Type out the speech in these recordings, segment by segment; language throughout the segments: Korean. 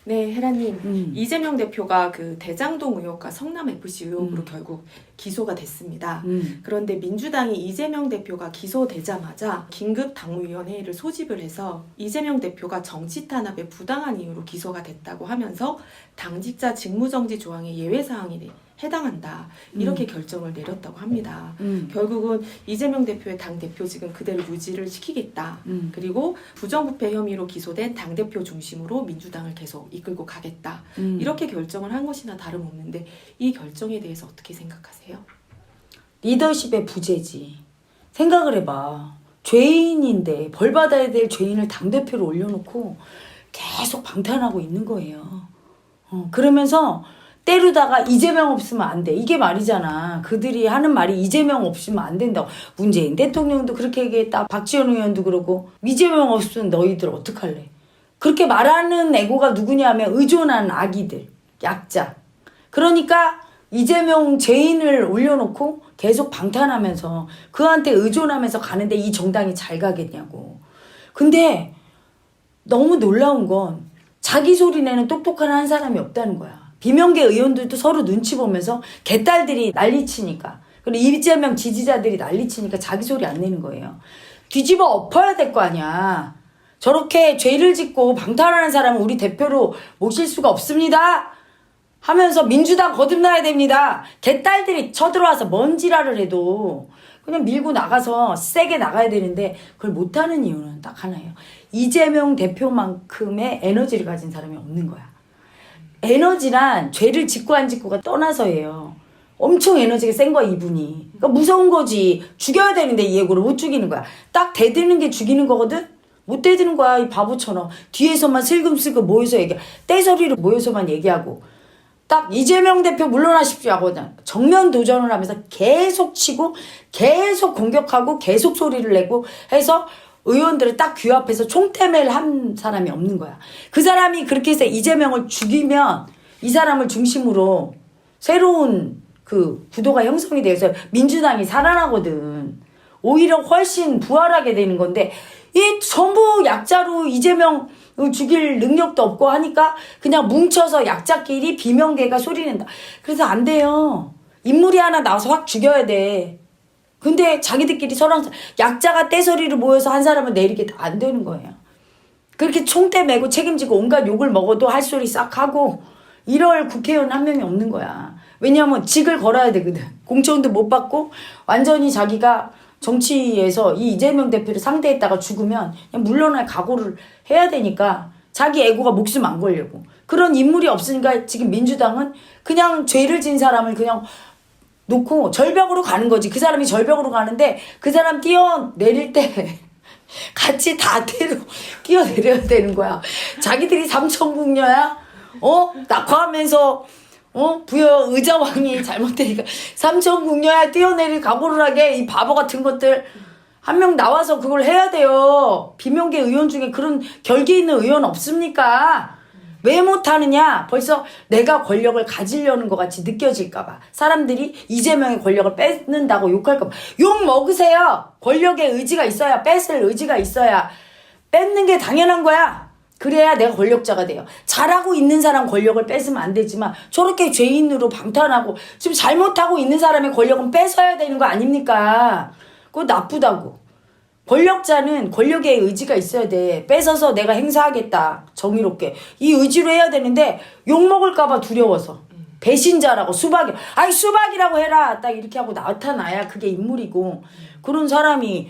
네, 혜라님. 이재명 대표가 그 대장동 의혹과 성남FC 의혹으로 결국 기소가 됐습니다. 그런데 민주당이 이재명 대표가 기소되자마자 긴급 당무위원회의를 소집을 해서 이재명 대표가 정치 탄압에 부당한 이유로 기소가 됐다고 하면서 당직자 직무정지 조항의 예외사항이 해당한다. 이렇게 결정을 내렸다고 합니다. 결국은 이재명 대표의 당대표직은 그대로 유지를 시키겠다. 그리고 부정부패 혐의로 기소된 당대표 중심으로 민주당을 계속 이끌고 가겠다. 이렇게 결정을 한 것이나 다름없는데 이 결정에 대해서 어떻게 생각하세요? 리더십의 부재지. 생각을 해봐. 죄인인데 벌 받아야 될 죄인을 당대표로 올려놓고 계속 방탄하고 있는 거예요. 그러면서 때리다가 이재명 없으면 안 돼. 이게 말이잖아. 그들이 하는 말이 이재명 없으면 안 된다고. 문재인 대통령도 그렇게 얘기했다. 박지원 의원도 그러고. 이재명 없으면 너희들 어떡할래? 그렇게 말하는 애고가 누구냐면 의존한 아기들. 약자. 그러니까 이재명 죄인을 올려놓고 계속 방탄하면서 그한테 의존하면서 가는데 이 정당이 잘 가겠냐고. 근데 너무 놀라운 건 자기 소리 내는 똑똑한 한 사람이 없다는 거야. 비명계 의원들도 서로 눈치 보면서 개딸들이 난리치니까, 그리고 이재명 지지자들이 난리치니까 자기 소리 안 내는 거예요. 뒤집어 엎어야 될 거 아니야. 저렇게 죄를 짓고 방탄하는 사람은 우리 대표로 모실 수가 없습니다 하면서 민주당 거듭나야 됩니다. 개딸들이 쳐들어와서 뭔 지랄을 해도 그냥 밀고 나가서 세게 나가야 되는데 그걸 못하는 이유는 딱 하나예요. 이재명 대표만큼의 에너지를 가진 사람이 없는 거야. 에너지란 죄를 짓고 안 짓고가 떠나서예요. 엄청 에너지가 센 거야 이분이. 그러니까 무서운 거지. 죽여야 되는데 이 예고를 못 죽이는 거야. 딱 대드는 게 죽이는 거거든. 못 대드는 거야 이 바보처럼. 뒤에서만 슬금슬금 모여서 얘기해. 떼소리로 모여서만 얘기하고. 딱 이재명 대표 물러나십시오 하고 정면 도전을 하면서 계속 치고 계속 공격하고 계속 소리를 내고 해서 의원들을 딱 규합해서 총태매를 한 사람이 없는 거야. 그 사람이 그렇게 해서 이재명을 죽이면 이 사람을 중심으로 새로운 그 구도가 형성이 돼서 민주당이 살아나거든. 오히려 훨씬 부활하게 되는 건데 이 전부 약자로 이재명 죽일 능력도 없고 하니까 그냥 뭉쳐서 약자끼리 비명계가 소리낸다. 그래서 안 돼요. 인물이 하나 나와서 확 죽여야 돼. 근데 자기들끼리 서로 약자가 떼소리를 모여서 한 사람은 내리게 안 되는 거예요. 그렇게 총대 메고 책임지고 온갖 욕을 먹어도 할 소리 싹 하고 이럴 국회의원 한 명이 없는 거야. 왜냐하면 직을 걸어야 되거든. 공천도 못 받고 완전히 자기가 정치에서 이 이재명 대표를 상대했다가 죽으면 그냥 물러날 각오를 해야 되니까 자기 애고가 목숨 안 걸려고. 그런 인물이 없으니까 지금 민주당은 그냥 죄를 진 사람을 그냥 놓고 절벽으로 가는 거지. 그 사람이 절벽으로 가는데 그 사람 뛰어내릴 때 같이 다 뛰어내려야 되는 거야. 자기들이 삼천궁녀야? 낙화하면서 부여 의자왕이 잘못되니까 삼천궁녀야 뛰어내릴 각오를 하게 이 바보 같은 것들 한 명 나와서 그걸 해야 돼요. 비명계 의원 중에 그런 결기 있는 의원 없습니까? 왜 못하느냐? 벌써 내가 권력을 가지려는 것 같이 느껴질까봐. 사람들이 이재명의 권력을 뺏는다고 욕할까봐. 욕 먹으세요. 권력의 의지가 있어야, 뺏을 의지가 있어야 뺏는 게 당연한 거야. 그래야 내가 권력자가 돼요. 잘하고 있는 사람 권력을 뺏으면 안 되지만 저렇게 죄인으로 방탄하고 지금 잘못하고 있는 사람의 권력은 뺏어야 되는 거 아닙니까? 그거 나쁘다고. 권력자는 권력의 의지가 있어야 돼. 뺏어서 내가 행사하겠다. 정의롭게. 이 의지로 해야 되는데 욕먹을까봐 두려워서. 배신자라고 수박이라고 해라. 딱 이렇게 하고 나타나야 그게 인물이고. 그런 사람이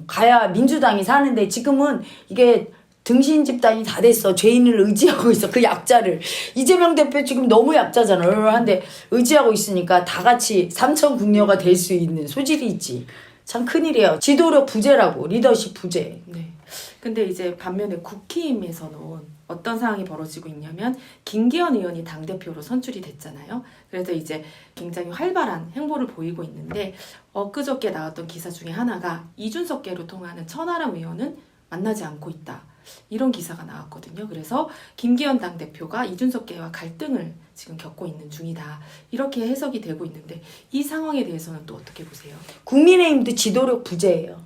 가야 민주당이 사는데 지금은 이게 등신 집단이 다 됐어. 죄인을 의지하고 있어. 그 약자를. 이재명 대표 지금 너무 약자잖아. 한데 의지하고 있으니까 다 같이 삼천궁녀가 될 수 있는 소질이 있지. 참 큰일이에요. 지도력 부재라고. 리더십 부재. 네. 근데 이제 반면에 국힘에서는 어떤 상황이 벌어지고 있냐면 김기현 의원이 당대표로 선출이 됐잖아요. 그래서 이제 굉장히 활발한 행보를 보이고 있는데 엊그저께 나왔던 기사 중에 하나가 이준석계로 통하는 천하람 의원은 만나지 않고 있다. 이런 기사가 나왔거든요. 그래서 김기현 당대표가 이준석계와 갈등을 지금 겪고 있는 중이다. 이렇게 해석이 되고 있는데 이 상황에 대해서는 또 어떻게 보세요? 국민의힘도 지도력 부재예요.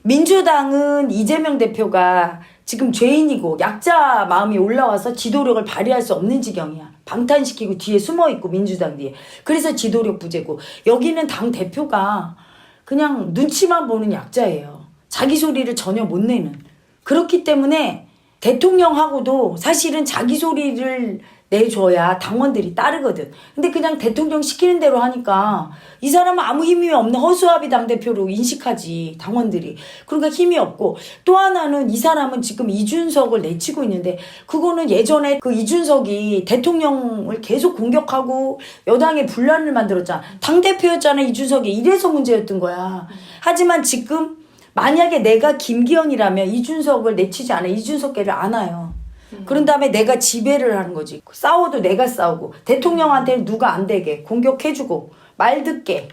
민주당은 이재명 대표가 지금 죄인이고 약자 마음이 올라와서 지도력을 발휘할 수 없는 지경이야. 방탄시키고 뒤에 숨어있고 민주당 뒤에. 그래서 지도력 부재고 여기는 당 대표가 그냥 눈치만 보는 약자예요. 자기 소리를 전혀 못 내는. 그렇기 때문에 대통령하고도 사실은 자기 소리를 내줘야 당원들이 따르거든. 근데 그냥 대통령 시키는 대로 하니까 이 사람은 아무 힘이 없는 허수아비 당대표로 인식하지 당원들이. 그러니까 힘이 없고 또 하나는 이 사람은 지금 이준석을 내치고 있는데 그거는 예전에 그 이준석이 대통령을 계속 공격하고 여당에 분란을 만들었잖아. 당대표였잖아 이준석이. 이래서 문제였던 거야. 하지만 지금 만약에 내가 김기현이라면 이준석을 내치지 않아. 이준석계를 안아요. 그런 다음에 내가 지배를 하는 거지. 싸워도 내가 싸우고 대통령한테는 누가 안 되게 공격해주고 말 듣게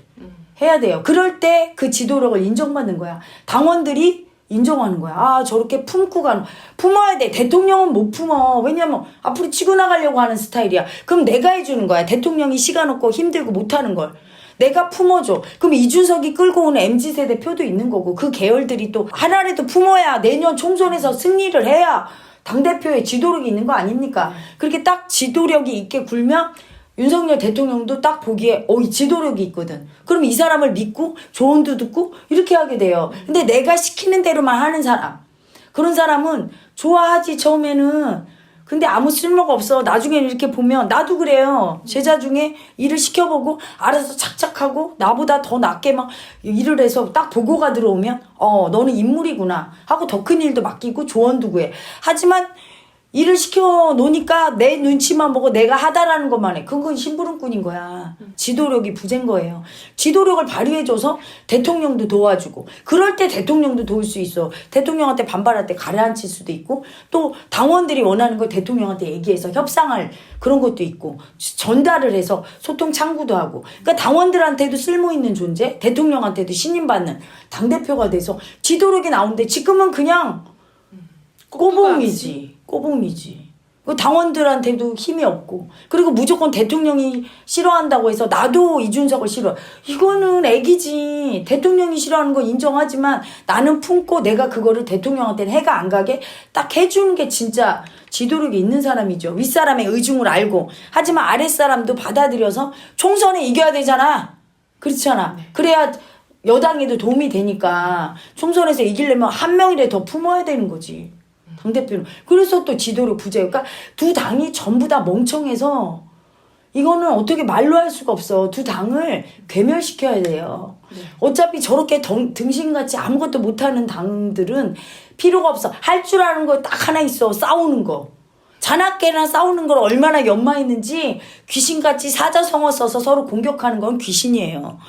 해야 돼요. 그럴 때 그 지도력을 인정받는 거야. 당원들이 인정하는 거야. 아 저렇게 품고 가는. 품어야 돼. 대통령은 못 품어. 왜냐면 앞으로 치고 나가려고 하는 스타일이야. 그럼 내가 해주는 거야. 대통령이 시간 없고 힘들고 못하는 걸. 내가 품어줘. 그럼 이준석이 끌고 오는 MZ세대 표도 있는 거고 그 계열들이 또 하나라도 품어야 내년 총선에서 승리를 해야 당대표의 지도력이 있는 거 아닙니까? 그렇게 딱 지도력이 있게 굴면 윤석열 대통령도 딱 보기에 이 지도력이 있거든. 그럼 이 사람을 믿고 조언도 듣고 이렇게 하게 돼요. 근데 내가 시키는 대로만 하는 사람. 그런 사람은 좋아하지 처음에는. 근데 아무 쓸모가 없어. 나중에는 이렇게 보면 나도 그래요. 제자 중에 일을 시켜보고 알아서 착착하고 나보다 더 낫게 막 일을 해서 딱 보고가 들어오면 너는 인물이구나 하고 더 큰 일도 맡기고 조언도 구해. 하지만 일을 시켜놓으니까 내 눈치만 보고 내가 하다라는 것만 해. 그건 심부름꾼인 거야. 지도력이 부재인 거예요. 지도력을 발휘해줘서 대통령도 도와주고 그럴 때 대통령도 도울 수 있어. 대통령한테 반발할 때 가라앉힐 수도 있고 또 당원들이 원하는 걸 대통령한테 얘기해서 협상할 그런 것도 있고 전달을 해서 소통 창구도 하고 그러니까 당원들한테도 쓸모있는 존재 대통령한테도 신임받는 당대표가 돼서 지도력이 나오는데 지금은 그냥 꼬봉이지. 그 당원들한테도 힘이 없고 그리고 무조건 대통령이 싫어한다고 해서 나도 이준석을 싫어. 이거는 애기지. 대통령이 싫어하는 건 인정하지만 나는 품고 내가 그거를 대통령한테는 해가 안 가게 딱 해주는 게 진짜 지도력이 있는 사람이죠. 윗사람의 의중을 알고. 하지만 아랫사람도 받아들여서 총선에 이겨야 되잖아. 그렇잖아. 그래야 여당에도 도움이 되니까 총선에서 이기려면 한 명이라도 더 품어야 되는 거지. 당대표는. 그래서 또 지도력 부재. 그러니까 두 당이 전부 다 멍청해서 이거는 어떻게 말로 할 수가 없어. 두 당을 괴멸시켜야 돼요. 어차피 저렇게 등신같이 아무것도 못하는 당들은 필요가 없어. 할 줄 아는 거 딱 하나 있어. 싸우는 거. 자나깨나 싸우는 걸 얼마나 연마했는지 귀신같이 사자성어 써서 서로 공격하는 건 귀신이에요.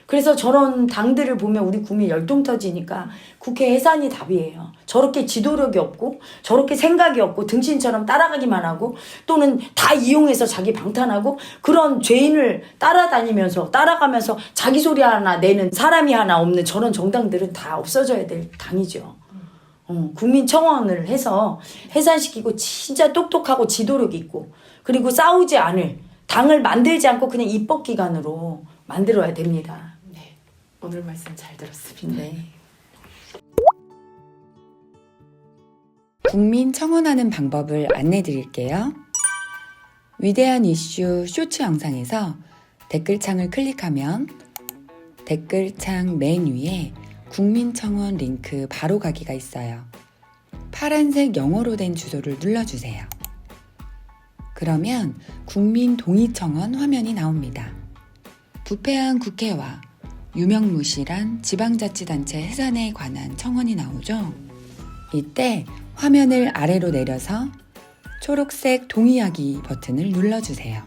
그래서 저런 당들을 보면 우리 국민 열동 터지니까 국회 해산이 답이에요. 저렇게 지도력이 없고 저렇게 생각이 없고 등신처럼 따라가기만 하고 또는 다 이용해서 자기 방탄하고 그런 죄인을 따라가면서 자기 소리 하나 내는 사람이 하나 없는 저런 정당들은 다 없어져야 될 당이죠. 국민청원을 해서 해산시키고 진짜 똑똑하고 지도력 있고 그리고 싸우지 않을 당을 만들지 않고 그냥 입법기관으로 만들어야 됩니다. 네, 오늘 말씀 잘 들었습니다. 네. 국민 청원하는 방법을 안내 드릴게요. 위대한 이슈 쇼츠 영상에서 댓글창을 클릭하면 댓글창 맨 위에 국민 청원 링크 바로 가기가 있어요. 파란색 영어로 된 주소를 눌러주세요. 그러면 국민 동의 청원 화면이 나옵니다. 부패한 국회와 유명무실한 지방자치단체 해산에 관한 청원이 나오죠. 이때 화면을 아래로 내려서 초록색 동의하기 버튼을 눌러주세요.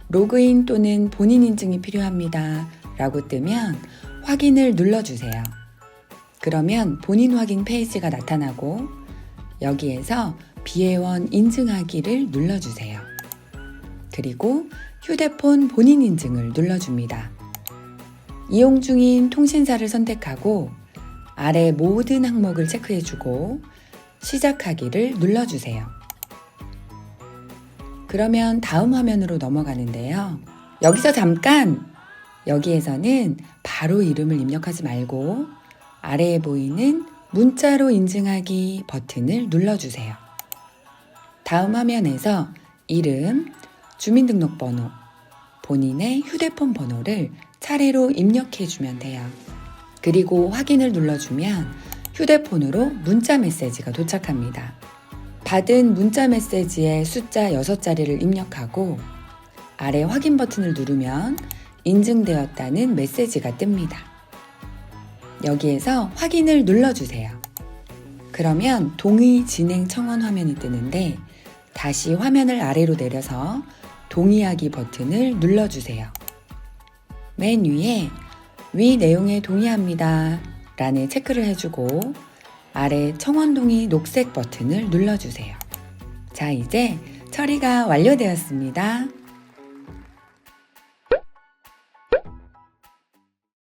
로그인 또는 본인 인증이 필요합니다 라고 뜨면 확인을 눌러주세요. 그러면 본인 확인 페이지가 나타나고 여기에서 비회원 인증하기를 눌러주세요. 그리고 휴대폰 본인 인증을 눌러줍니다. 이용 중인 통신사를 선택하고 아래 모든 항목을 체크해주고 시작하기를 눌러주세요. 그러면 다음 화면으로 넘어가는데요. 여기서 잠깐! 여기에서는 바로 이름을 입력하지 말고 아래에 보이는 문자로 인증하기 버튼을 눌러주세요. 다음 화면에서 이름, 주민등록번호, 본인의 휴대폰 번호를 차례로 입력해주면 돼요. 그리고 확인을 눌러주면 휴대폰으로 문자 메시지가 도착합니다. 받은 문자 메시지에 숫자 6자리를 입력하고 아래 확인 버튼을 누르면 인증되었다는 메시지가 뜹니다. 여기에서 확인을 눌러주세요. 그러면 동의 진행 청원 화면이 뜨는데 다시 화면을 아래로 내려서 동의하기 버튼을 눌러주세요. 맨 위에 위 내용에 동의합니다 라는 체크를 해주고 아래 청원 동의 녹색 버튼을 눌러주세요. 자, 이제 처리가 완료되었습니다.